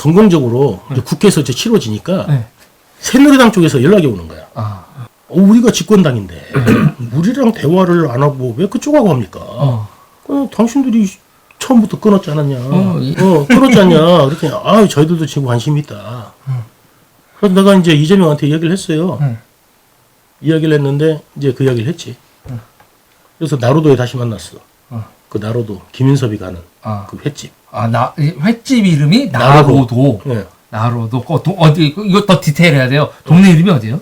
성공적으로 이제 국회에서 이제 치러지니까 네. 새누리당 쪽에서 연락이 오는 거야. 아. 우리가 집권당인데 우리랑 대화를 안 하고 왜 그쪽하고 합니까? 당신들이 처음부터 끊었지 않았냐? 끊었지 않냐? 그랬더니 저희들도 지금 관심이 있다. 그래서 내가 이제 이재명한테 이야기를 했어요. 이야기를 했는데 이제 그 이야기를 했지. 그래서 나로도에 다시 만났어. 그 나로도 김인섭이 가는 그 횟집. 횟집 이름이 나로도. 네. 나로도. 어디 이거 더 디테일해야 돼요. 동네 이름이 어디요?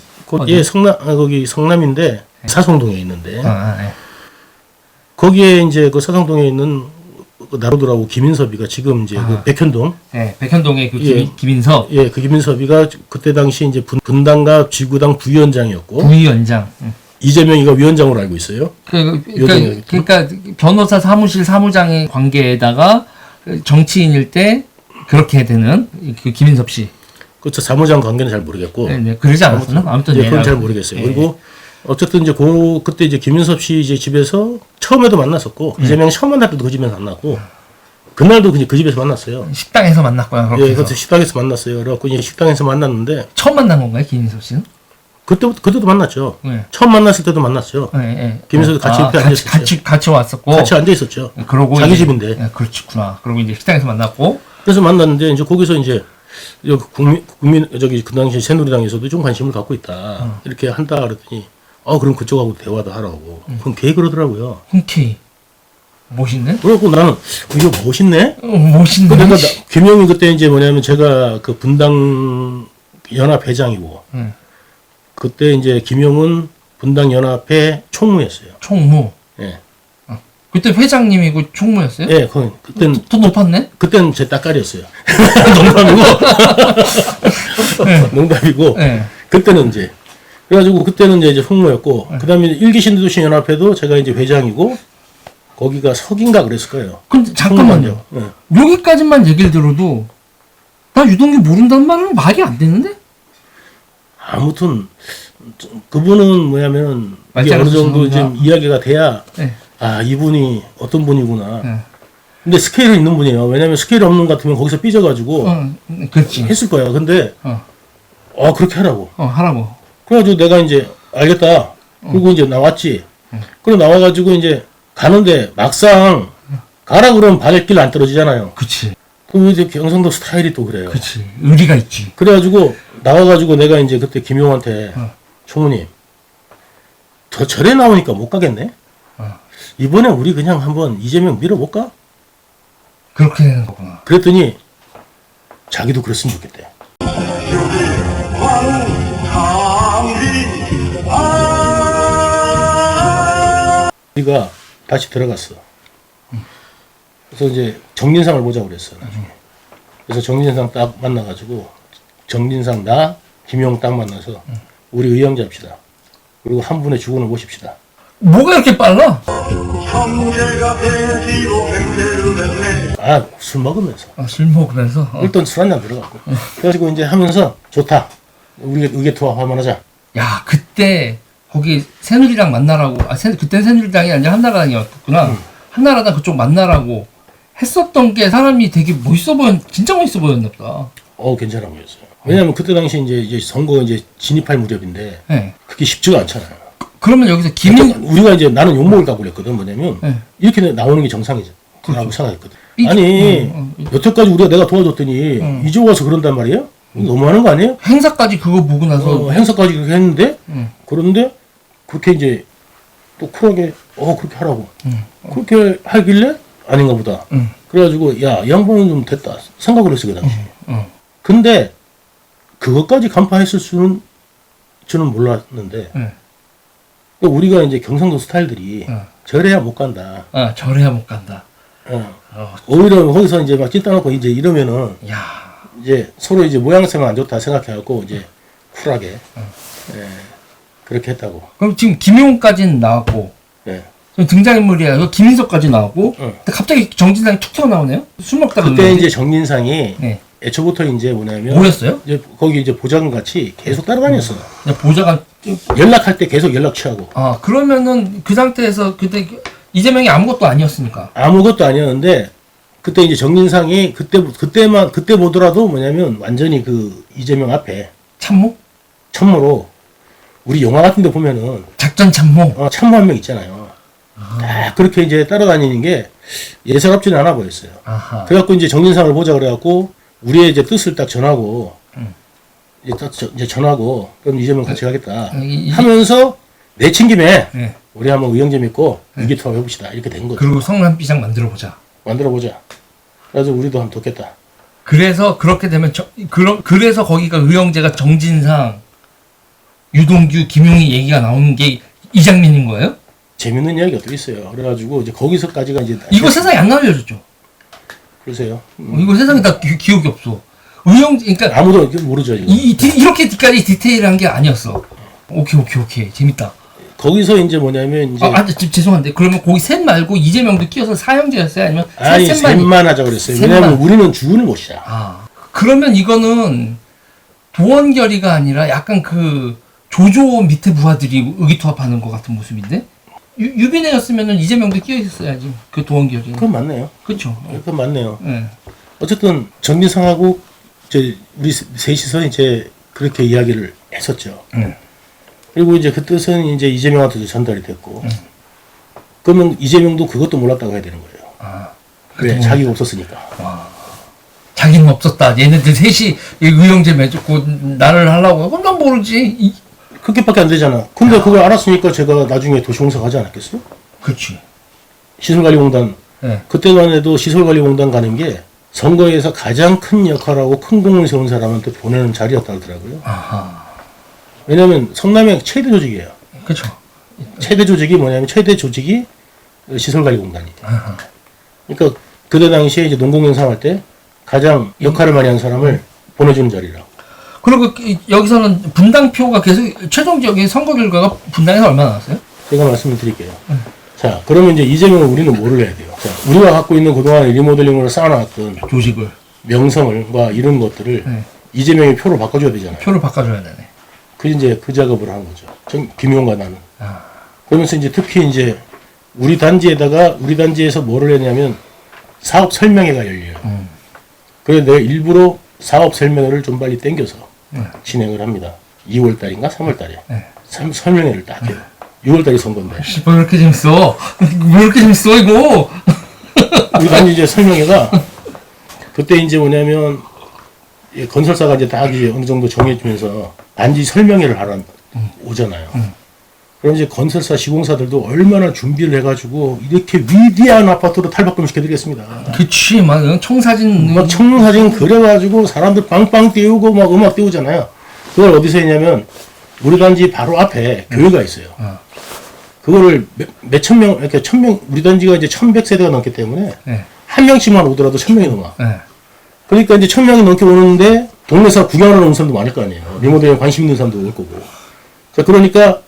예, 거기 성남인데 사성동에 있는데 네. 거기에 이제 그 사성동에 있는 그 나로도라고 김인섭이가 지금 이제 그 백현동. 네, 백현동의 그 예. 김인섭. 예, 그 김인섭이가 그때 당시 이제 분당갑 지구당 부위원장이었고. 부위원장. 이재명이가 위원장으로 알고 있어요. 그러니까 변호사 사무실 사무장의 관계에다가 정치인일 때 그렇게 되는 그 김인섭 씨. 그렇죠. 사무장 관계는 잘 모르겠고. 네, 그러지 않았나? 아무튼 그건 잘 모르겠어요. 그리고 어쨌든 이제 그때 이제 김인섭 씨 이제 집에서 처음에도 만났었고 이재명 처음 만날 때도 그 집에서 만났고 그날도 그 집에서 만났어요. 식당에서 만났고요. 예, 그래서 식당에서 만났어요. 그래갖고 이제 식당에서 만났는데 처음 만난 건가요, 김인섭 씨는? 그때도 만났죠. 네. 처음 만났을 때도 만났죠. 네. 김인섭도 같이 옆에 앉아 있었죠. 같이 왔었고. 같이 앉아 있었죠. 그러고 자기 이제, 집인데. 네, 그렇구나. 그러고 이제 식당에서 만났고. 그래서 만났는데 이제 거기서 이제 국민 그 당시 새누리당에서도 좀 관심을 갖고 있다. 이렇게 한다 그랬더니 그럼 그쪽하고 대화도 하라고. 그럼 걔 그러더라고요. 흔쾌히. 멋있네? 그래갖고 나는 이거 멋있네? 멋있네. 내가 김영희 그때 이제 뭐냐면 제가 그 분당 연합 회장이고 그때 이제 김용은 분당 연합회 총무였어요. 총무. 예. 그때 회장님이고 총무였어요? 예, 그땐 더 높았네? 그땐 제 따까리였어요. 농담이고. 농담이고. 네. 그때는 이제 그래가지고 그때는 이제 총무였고 그다음에 일기신도시 연합회도 제가 이제 회장이고 거기가 석인가 그랬을 거예요. 근데 잠깐만요. 네. 여기까지만 얘기를 들어도 나 유동규 모른다는 말은 말이 안 되는데? 아무튼 그분은 뭐냐면 이게 어느 정도 좀 이야기가 돼야 네. 이분이 어떤 분이구나. 네. 근데 스케일이 있는 분이에요. 왜냐면 스케일이 없는 것 같으면 거기서 삐져가지고 그렇지. 했을 거야. 근데 그렇게 하라고. 하라고. 그래가지고 내가 이제 알겠다. 그리고 이제 나왔지. 그리고 나와가지고 이제 가는데 막상 가라 그러면 발길 안 떨어지잖아요. 그치. 그 이제 경상도 스타일이 또 그래요. 그치. 의리가 있지. 그래가지고 나와가지고 내가 이제 그때 김용한테 총무님 저 절에 나오니까 못 가겠네. 이번에 우리 그냥 한번 이재명 밀어볼까? 그렇게 되는 거구나. 그랬더니 자기도 그랬으면 좋겠대. 우리가 다시 들어갔어. 그래서 이제 정진상을 보자고 그랬어. 나중에. 그래서 정진상 딱 만나가지고 정진상 나 김용 딱 만나서 우리 의형 잡시다. 그리고 한 분의 주군을 모십시다. 뭐가 이렇게 빨라? 술 먹으면서. 술 먹으면서? 일단 술 한잔 들어갔고. 그래가지고 이제 하면서 좋다. 우리 의계투합 한번 하자. 야, 그때 거기 새누리당 만나라고. 그땐 새누리당이 아니라 한나라당이었구나. 한나라당 그쪽 만나라고 했었던 게 사람이 되게 진짜 멋있어 보였나 보다. 괜찮아 보였어요. 왜냐면 그때 당시 이제 선거 이제 진입할 무렵인데 네. 그게 쉽지가 않잖아요. 그러면 여기서 우리가 이제 나는 욕먹을 까고 그랬거든. 뭐냐면 이렇게 나오는 게 정상이지. 라고 생각했거든. 아니 여태까지 내가 도와줬더니 이제 와서 그런단 말이에요? 너무하는 거 아니에요? 행사까지 그거 보고 나서 행사까지 그렇게 했는데 그런데 그렇게 이제 또 쿨하게 그렇게 하라고 그렇게 하길래 아닌가 보다. 그래가지고 이 양반은 좀 됐다 생각을 했어 그 당시. 근데 그것까지 간파했을 수는 저는 몰랐는데 우리가 이제 경상도 스타일들이 저래야 못 간다. 저래야 못 간다. 오히려 거기서 이제 막 찐따놓고 이제 이러면은 야. 이제 서로 이제 모양새가 안 좋다 생각해갖고 이제 쿨하게 그렇게 했다고. 그럼 지금 김용까지는 나왔고 등장인물이야. 김인석까지 나오고 근데 갑자기 정진상이 툭 튀어나오네요? 술 먹다가 그때 이제 정진상이 네. 애초부터 이제 뭐냐면 뭐였어요? 이제 거기 이제 보좌관 같이 계속 따라다녔어. 보좌관 연락할 때 계속 연락 취하고. 그러면은 그 상태에서 그때 이재명이 아무것도 아니었으니까. 아무것도 아니었는데 그때 이제 정진상이 그때 보더라도 뭐냐면 완전히 그 이재명 앞에 참모? 참모로 우리 영화 같은 데 보면은 작전 참모. 참모 한 명 있잖아요. 딱 그렇게 이제 따라다니는 게 예사롭지는 않아 보였어요. 아하. 그래갖고 이제 정진상을 보자 그래갖고 우리의 이제 뜻을 딱 전하고 이제 전하고 그럼 이재명 같이 가겠다 하면서 내친 김에 네. 우리 한번 의형제 믿고 위기투합 해봅시다 이렇게 된 거죠. 그리고 성남비상 만들어 보자. 만들어 보자. 그래서 우리도 한번 돕겠다. 그래서 그렇게 되면 그래서 거기가 의형제가 정진상, 유동규, 김용희 얘기가 나오는 게 이 장면인 거예요? 재밌는 이야기가 또 있어요. 그래가지고 이제 거기서까지가 이제 이거 세상에 안 알려줬죠. 그러세요. 이거 세상에 다 기억이 없어. 의형제 그러니까 아무도 모르죠. 이거. 이렇게까지 디테일한 게 아니었어. 오케이 재밌다. 거기서 이제 뭐냐면 이제 죄송한데 그러면 거기 셋 말고 이재명도 끼어서 사형제였어요? 아니면 아니 셋만 하자 그랬어요. 왜냐면 우리는 주군을 못 샷. 그러면 이거는 도원결의가 아니라 약간 그 조조 밑에 부하들이 의기투합하는 것 같은 모습인데 유빈회였으면은 이재명도 끼어 있었어야지 그 도원결의. 그건 맞네요. 그렇죠. 그건 맞네요. 네. 어쨌든 정진상하고 이제 우리 셋이서 이제 그렇게 이야기를 했었죠. 그리고 이제 그 뜻은 이제 이재명한테도 전달이 됐고, 그러면 이재명도 그것도 몰랐다고 해야 되는 거예요. 왜? 자기가 없었으니까. 자기는 없었다. 얘네들 셋이 의형제 맺었고 나를 하려고 하고 난 모르지. 그렇게밖에 안 되잖아. 근데 그걸 알았으니까 제가 나중에 도시공사 가지 않았겠어요? 그렇지. 시설관리공단. 네. 그때만 해도 시설관리공단 가는 게 선거에서 가장 큰 역할하고 큰 공을 세운 사람한테 보내는 자리였다 하더라고요. 왜냐면 성남의 최대 조직이에요. 그렇죠. 최대 조직이 뭐냐면 최대 조직이 시설관리공단이에요. 그러니까 그때 당시에 이제 농공연상 할 때 가장 역할을 많이 한 사람을 보내주는 자리라. 그리고 여기서는 분당표가 계속 최종적인 선거 결과가 분당에서 얼마나 나왔어요? 제가 말씀을 드릴게요. 자, 그러면 이제 이재명은 우리는 뭐를 해야 돼요? 자, 우리가 갖고 있는 그동안 리모델링으로 쌓아놨던 조직을 명성과 이런 것들을 네. 이재명이 표로 바꿔줘야 되잖아요. 표를 바꿔줘야 되네. 그 이제 그 작업을 한 거죠. 김용과 나는. 그러면서 이제 특히 이제 우리 단지에서 뭐를 했냐면 사업 설명회가 열려요. 그래서 내가 일부러 사업 설명회를 좀 빨리 땡겨서 진행을 합니다. 2월 달인가 3월 달에. 설명회를 딱 해요. 6월 달에 선거인데. 뭐 이렇게 재밌어? 왜 이렇게 재밌어 이거? 우리 단지 이제 설명회가 그때 이제 뭐냐면 건설사가 이제 딱 이제 어느 정도 정해주면서 단지 설명회를 하러 오잖아요. 그럼 이제 건설사 시공사들도 얼마나 준비를 해가지고 이렇게 위대한 아파트로 탈바꿈 시켜드리겠습니다. 그치, 막 청사진 그려가지고 사람들 빵빵 띄우고 막 음악 띄우잖아요. 그걸 어디서 했냐면 우리 단지 바로 앞에 교회가 있어요. 그거를 몇천 명, 이렇게 1000명, 우리 단지가 이제 1100세대가 넘기 때문에 한 명씩만 오더라도 1000명이 넘어. 그러니까 이제 1000명이 넘게 오는데 동네에서 구경하러 오는 사람도 많을 거 아니에요. 리모델링에 관심 있는 사람도 올 거고. 자, 그러니까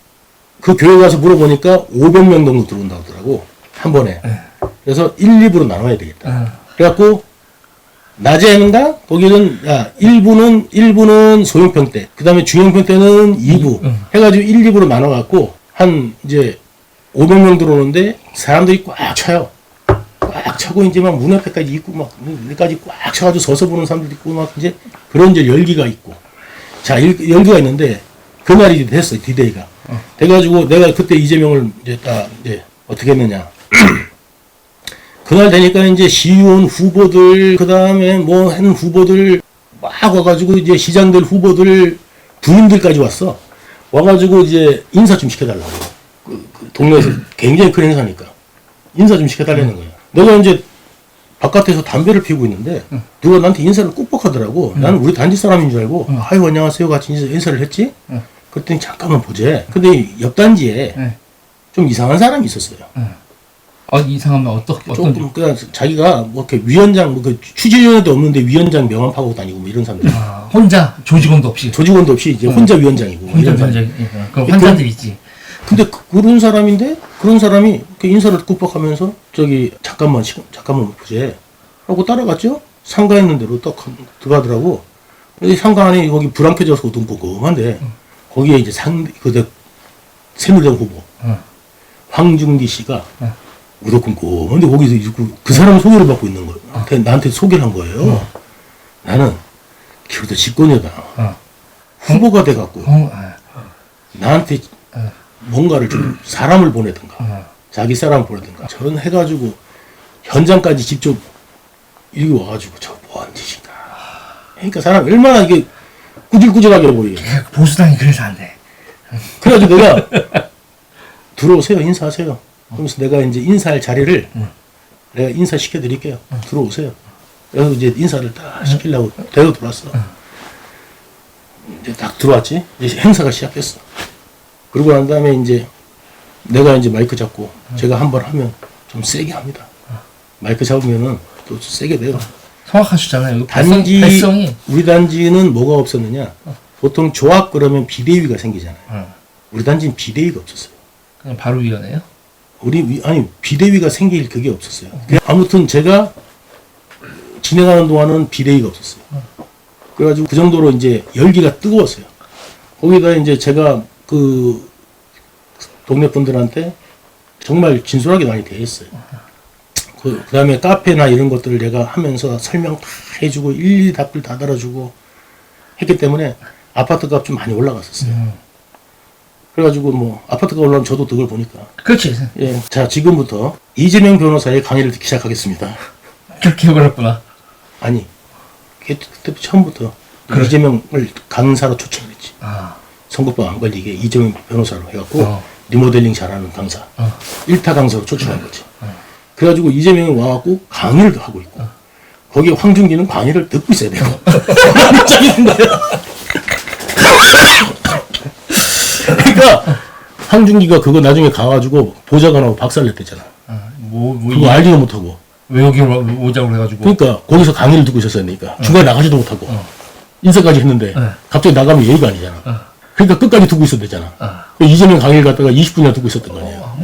그 교회 가서 물어보니까 500명 정도 들어온다고 하더라고. 한 번에. 그래서 1, 2부로 나눠야 되겠다. 그래갖고 낮에는가 거기는 1부는 소형평 때, 그 다음에 중형평 때는 2부 해가지고 1, 2부로 나눠갖고 한 이제 500명 들어오는데 사람들이 꽉 차요. 꽉 차고 이제 막 문 앞에까지 있고 막 여기까지 꽉 차가지고 서서 보는 사람들도 있고 막 이제 그런 이제 열기가 있고. 자, 열기가 있는데 그날이 됐어요. 디데이가. 돼가지고 내가 그때 이재명을 이제 딱 이제 어떻게 했느냐. 그날 되니까 이제 시의원 후보들, 그 다음에 뭐 한 후보들 막 와가지고 이제 시장들 후보들 부인들까지 왔어. 와가지고 이제 인사 좀 시켜달라고. 그 동네에서 굉장히 큰 행사니까. 인사 좀 시켜달라는 거야. 내가 이제 바깥에서 담배를 피우고 있는데 누가 나한테 인사를 꾹꾹 하더라고. 나는 우리 단지 사람인 줄 알고 아유 안녕하세요 같이 인사를 했지. 그랬더니 잠깐만 보재. 근데 옆 단지에 좀 이상한 사람이 있었어요. 이상하면 어떤 조금 그냥 자기가 뭐 이렇게 위원장 뭐 그 추진위원회도 없는데 위원장 명함 파고 다니고 뭐 이런 사람들. 혼자 조직원도 없이 이제 혼자 위원장이고. 혼자 위원장. 그 환자들 있지. 근데 그런 사람인데 그런 사람이 이렇게 인사를 꾹꾹하면서 저기 잠깐만 보재. 하고 따라갔죠. 상가 있는 데로 딱 들어가더라고. 여기 상가 안에 거기 불안 켜져서 어둠고금한데 거기에 이제 새누리당 후보 황중기 씨가 무조건 근데 거기서 그 사람 소개를 받고 있는 거예요. 나한테 소개를 한 거예요. 나는 기호도 집권여당 후보가 돼갖고 나한테 뭔가를 좀 사람을 보내든가 자기 사람을 보내든가 전 해가지고 현장까지 직접 이리 와가지고 저 뭐하는 짓인가. 그러니까 사람 얼마나 이게 꾸질꾸질하게 보이게. 보수당이 그래서 안 돼. 그래가지고 내가 들어오세요, 인사하세요. 그러면서 내가 이제 인사할 자리를 내가 인사시켜 드릴게요. 들어오세요. 그래서 이제 인사를 딱 시키려고 대로 들어왔어. 이제 딱 들어왔지. 이제 행사가 시작했어. 그러고 난 다음에 이제 내가 이제 마이크 잡고 제가 한 번 하면 좀 세게 합니다. 마이크 잡으면은 또 세게 돼요. 정확하시잖아요. 단지 발성이. 우리 단지는 뭐가 없었느냐? 보통 조합 그러면 비대위가 생기잖아요. 우리 단지는 비대위가 없었어요. 그냥 바로 위원회요? 아니 비대위가 생길 그게 없었어요. 아무튼 제가 진행하는 동안은 비대위가 없었어요. 그래가지고 그 정도로 이제 열기가 뜨거웠어요. 거기다 이제 제가 그 동네 분들한테 정말 진솔하게 많이 대했어요. 그 다음에 카페나 이런 것들을 내가 하면서 설명 다 해주고 일일이 답글 다 달아주고 했기 때문에 아파트 값 좀 많이 올라갔었어요. 그래가지고 뭐 아파트가 올라오면 저도 그걸 보니까. 그렇지. 예, 자 지금부터 이재명 변호사의 강의를 듣기 시작하겠습니다. 그렇게 해버렸구나. 아니 그때 처음부터 그래. 이재명을 강사로 초청했지. 아. 선거법 안 걸리게 이재명 변호사로 해갖고 리모델링 잘하는 강사 1타 강사로 초청한 거지. 그래가지고 이재명이 와갖고 강의를 하고 있고 거기에 황준기는 강의를 듣고 있어야 되고 입장인 거야. 그러니까 황준기가 그거 나중에 가가지고 보좌관하고 박살냈댔잖아. 그거 알지도 못하고. 왜 여기 오자고 해가지고. 그러니까 거기서 강의를 듣고 있었으니까 중간에 나가지도 못하고 인사까지 했는데 갑자기 나가면 예의가 아니잖아. 그러니까 끝까지 듣고 있어야 되잖아. 이재명 강의를 갖다가 20분이나 듣고 있었던 거 아니야.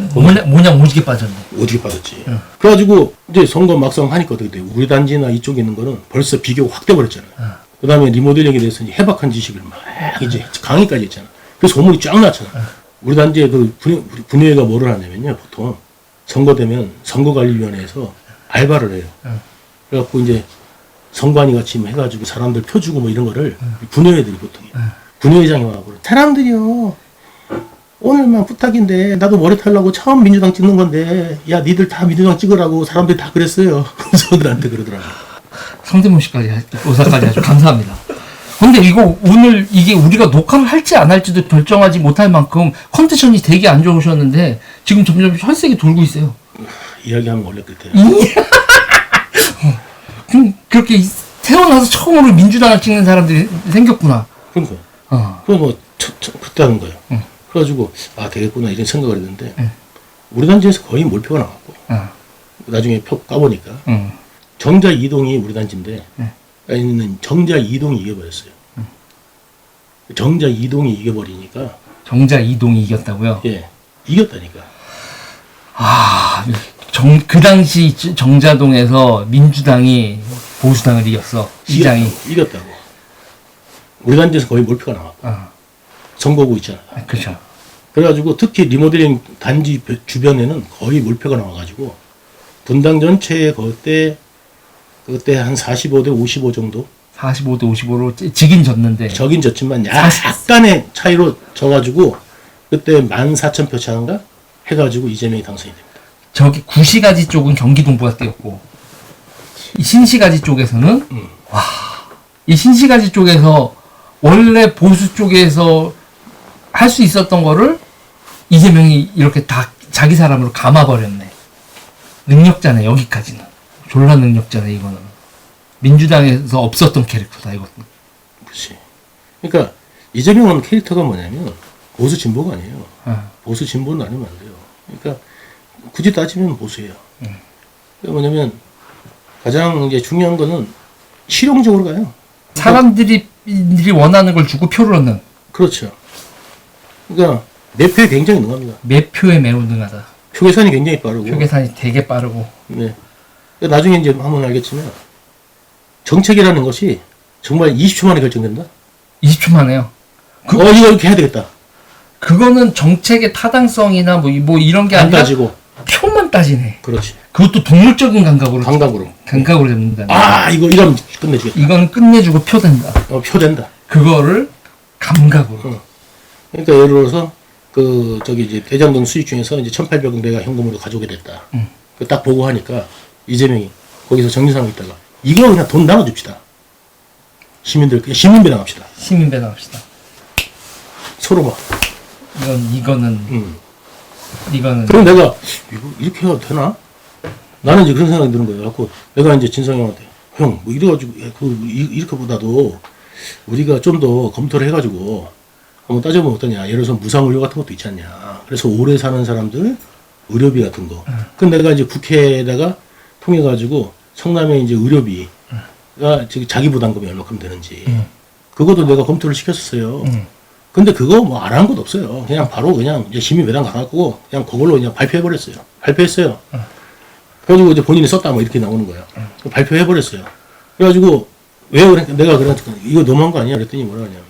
뭐냐 오지게 빠졌네. 오지게 빠졌지. 그래가지고 이제 선거 막상 하니까 어떻게 돼? 우리 단지나 이쪽에 있는 거는 벌써 비교가 확 돼버렸잖아. 그 다음에 리모델링에 대해서 이제 해박한 지식을 막 이제 강의까지 했잖아. 그래서 소문이 쫙 났잖아. 우리 단지에 그 분회가 뭐를 하냐면요. 보통 선거 되면 선거관리위원회에서 알바를 해요. 그래갖고 이제 선관위 같이 뭐 해가지고 사람들 표주고 뭐 이런 거를 분회회들이 보통 해요. 분회회장이 와갖고 사람들이요. 오늘만 부탁인데 나도 머리 털려고 처음 민주당 찍는 건데 야 니들 다 민주당 찍으라고 사람들이 다 그랬어요. 저들한테 그러더라고요. 성대모씨까지 의사까지 아주 감사합니다. 근데 이거 오늘 이게 우리가 녹화를 할지 안 할지도 결정하지 못할 만큼 컨디션이 되게 안 좋으셨는데 지금 점점 혈색이 돌고 있어요. 이야기하면 원래 그때. 그렇게 태어나서 처음으로 민주당을 찍는 사람들이 생겼구나. 그러니까. 그래서 뭐 그때 하는 거예요. 그래가지고 아 되겠구나 이런 생각을 했는데 우리 단지에서 거의 몰표가 나왔고 나중에 표 까보니까 정자 이동이 우리 단지인데 있는 정자 이동이 이겨버렸어요. 정자 이동이 이겨버리니까 정자 이동이 이겼다고요? 예 이겼다니까. 그 당시 정자동에서 민주당이 보수당을 이겼어. 시장이. 이겼다고. 우리 단지에서 거의 몰표가 나왔고 선거구 있잖아. 그렇죠. 그래가지고 특히 리모델링 단지 주변에는 거의 몰표가 나와가지고 분당 전체에 그때 한 45대 55 정도 45대 55로 지긴 졌는데 적인 졌지만 약간의 차이로 져가지고 그때 14,000표 차인가 해가지고 이재명이 당선이 됩니다. 저기 구시가지 쪽은 경기동부가 뛰었고 이 신시가지 쪽에서는 이 신시가지 쪽에서 원래 보수 쪽에서 할 수 있었던 거를 이재명이 이렇게 다 자기 사람으로 감아버렸네. 능력자네 여기까지는. 졸라 능력자네 이거는. 민주당에서 없었던 캐릭터다 이것은. 그렇지. 그러니까 이재명은 캐릭터가 뭐냐면 보수 진보가 아니에요. 보수 진보는 아니면 안 돼요. 그러니까 굳이 따지면 보수예요. 그러니까 뭐냐면 가장 이제 중요한 거는 실용적으로 가요. 사람들이 원하는 걸 주고 표를 얻는. 그렇죠. 그러니까 매표에 굉장히 능합니다. 매표에 매우 능하다. 표 계산이 굉장히 빠르고. 표 계산이 되게 빠르고. 네. 그러니까 나중에 이제 한번 알겠지만 정책이라는 것이 정말 20초 만에 결정된다. 20초 만에요. 이거 이렇게 해야 되겠다. 그거는 정책의 타당성이나 뭐 이런 게 안 아니라 따지고 표만 따지네. 그렇지. 그것도 동물적인 감각으로 감각으로. 잡는다. 아, 이거 이러면 끝내주겠다. 이거는 끝내주고 표된다. 표된다. 그거를 감각으로. 그러니까 예를 들어서 이제 대장동 수익 중에서 이제 1,800억 내가 현금으로 가져오게 됐다. 딱 보고 하니까 이재명이 거기서 정진상 있다가 이거 그냥 돈 나눠줍시다. 시민들 그냥 시민배 당합시다. 시민배 나갑시다. 서로 막. 이거는. 그럼 내가 이거 이렇게 해도 되나? 나는 이제 그런 생각이 드는 거예요. 그래서 내가 이제 진성 형한테 형 뭐 이래가지고 이렇게보다도 우리가 좀 더 검토를 해가지고 한번 따져보면 어떠냐. 예를 들어서 무상의료 같은 것도 있지 않냐. 그래서 오래 사는 사람들 의료비 같은 거. 그럼 내가 이제 국회에다가 통해가지고 성남에 이제 의료비가 자기 부담금이 얼마큼 되는지 그것도 내가 검토를 시켰었어요. 근데 그거 뭐 안 한 것도 없어요. 그냥 바로 그냥 이제 시민 배당 가갖고 그냥 그걸로 그냥 발표해버렸어요. 발표했어요. 그래가지고 이제 본인이 썼다 뭐 이렇게 나오는 거야. 발표해버렸어요. 그래가지고 왜 그래? 내가 그러니까 이거 너무한 거 아니야? 그랬더니 뭐라 하냐면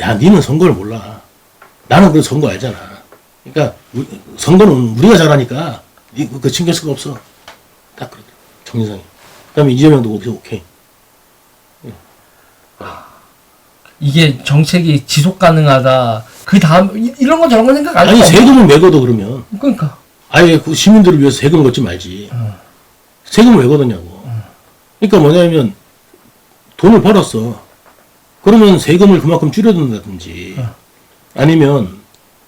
야, 니는 선거를 몰라. 나는 그 선거 알잖아. 그러니까 선거는 우리가 잘하니까 그 신경 쓸 거 없어. 딱 그러더라. 정진상이. 그다음에 이재명도 거기서 오케이. 이게 정책이 지속 가능하다. 그 다음 이런 거 저런 거 생각 안 해. 아니 세금을 매거도 그러면. 그러니까. 아예 그 시민들을 위해서 세금 걷지 말지. 세금을 왜 걷었냐고. 그러니까 뭐냐면 돈을 벌었어. 그러면 세금을 그만큼 줄여둔다든지 아니면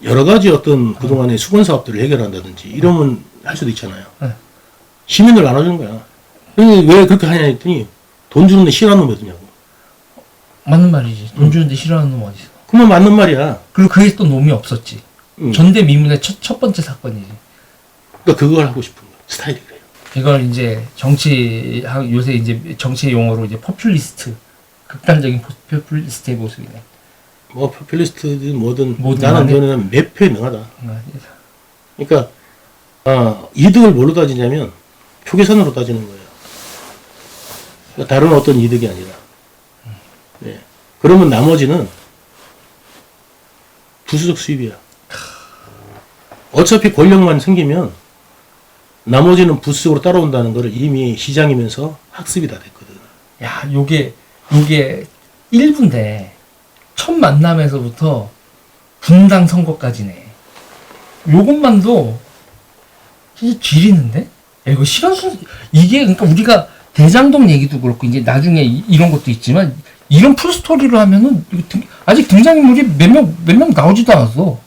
여러 가지 어떤 그동안의 수건 사업들을 해결한다든지 이러면 할 수도 있잖아요. 시민들 나눠주는 거야. 근데 왜 그렇게 하냐 했더니 돈 주는데 싫어하는 놈이 어디냐고. 맞는 말이지. 돈 주는데 싫어하는 놈 어디 있어. 그만 맞는 말이야. 그리고 그게 또 놈이 없었지. 전대미문의 첫 번째 사건이지. 그러니까 그걸 하고 싶은 거야. 스타일이 그래요. 이걸 이제 요새 이제 정치 용어로 이제 포퓰리스트, 극단적인 포퓰리스트의 모습이네. 뭐 포퓰리스트든 뭐든 뭐든 나는 간에. 저는 매표에 능하다. 그러니까 이득을 뭘로 따지냐면 표계산으로 따지는 거예요. 그러니까 다른 어떤 이득이 아니라. 네. 그러면 나머지는 부수적 수입이야. 어차피 권력만 생기면 나머지는 부수적으로 따라온다는 거를 이미 시장이면서 학습이 다 됐거든. 야, 요게 1부인데 첫 만남에서부터 분당 선거까지네. 요것만도 진짜 지리는데? 야, 이거 이게 그러니까 우리가 대장동 얘기도 그렇고 이제 나중에 이런 것도 있지만 이런 풀스토리로 하면은 아직 등장인물이 몇 명 나오지도 않았어.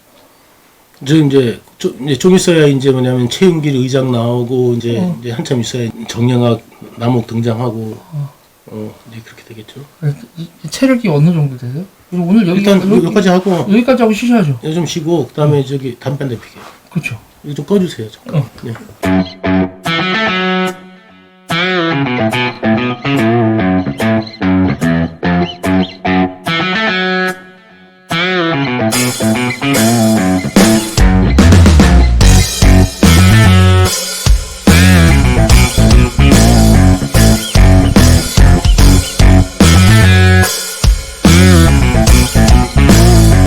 이제 좀 있어야 이제 뭐냐면 최윤길 의장 나오고 이제 한참 있어야 정영학 남욱 등장하고 이제 그렇게 되겠죠. 체력이 어느 정도 되세요? 오늘 일단 여기까지 하고 쉬셔야죠. 좀 쉬고 그다음에 담배 한 대 피게. 그렇죠. 이거 좀 꺼주세요. 잠깐. 네.